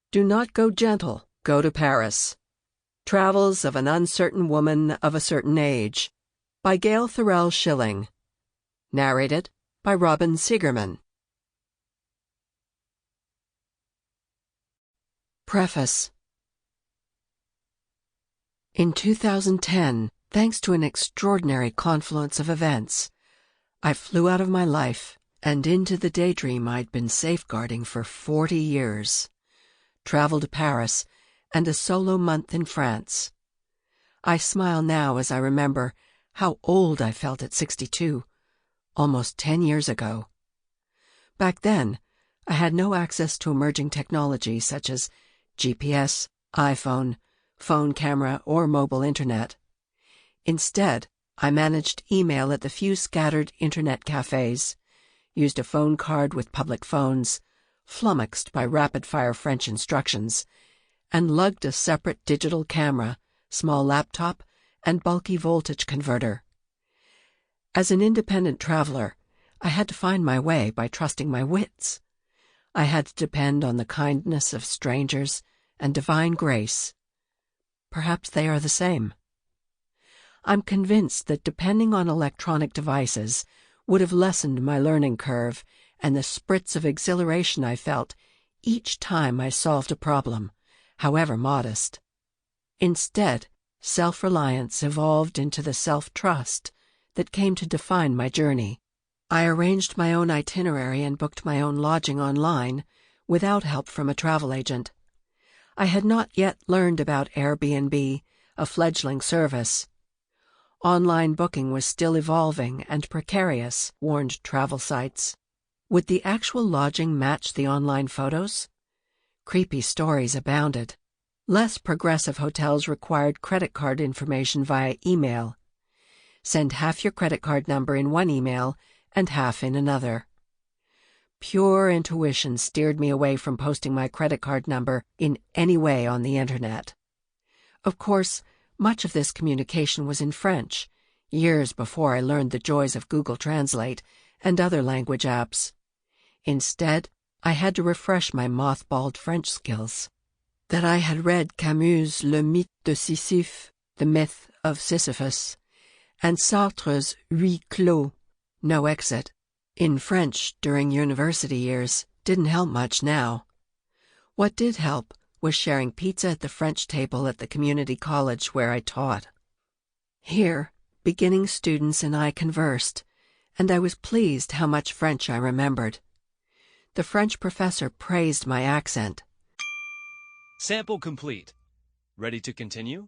Do not go gentle, go to Paris. Travels of an Uncertain Woman of a Certain Age, by Gail Thorell Schilling. Narrated by Siegerman. Preface. In 2010, thanks to an extraordinary confluence of events, I flew out of my life and into the daydream I'd been safeguarding for 40 years. Travel to Paris and a solo month in France. I smile now as I remember how old I felt at 62, almost 10 years ago. Back then, I had no access to emerging technology such as GPS, iPhone, phone camera, or mobile internet. Instead, I managed email at the few scattered internet cafes, used a phone card with public phones, flummoxed by rapid-fire French instructions, and lugged a separate digital camera, small laptop, and bulky voltage converter. As an independent traveler, I had to find my way by trusting my wits. I had to depend on the kindness of strangers and divine grace. Perhaps they are the same. I'm convinced that depending on electronic devices would have lessened my learning curve and the spritz of exhilaration I felt each time I solved a problem, however modest. Instead, self-reliance evolved into the self-trust that came to define my journey. I arranged my own itinerary and booked my own lodging online without help from a travel agent. I had not yet learned about Airbnb, a fledgling service. Online booking was still evolving and precarious, warned travel sites. Would the actual lodging match the online photos? Creepy stories abounded. Less progressive hotels required credit card information via email. Send half your credit card number in one email and half in another. Pure intuition steered me away from posting my credit card number in any way on the internet. Of course, much of this communication was in French, years before I learned the joys of Google Translate and other language apps. Instead, I had to refresh my mothballed French skills. That I had read Camus' Le Mythe de Sisyphe, The Myth of Sisyphus, and Sartre's Huis Clos, No Exit, in French during university years didn't help much now. What did help was sharing pizza at the French table at the community college where I taught. Here, beginning students and I conversed, and I was pleased how much French I remembered. The French professor praised my accent. Sample complete. Ready to continue?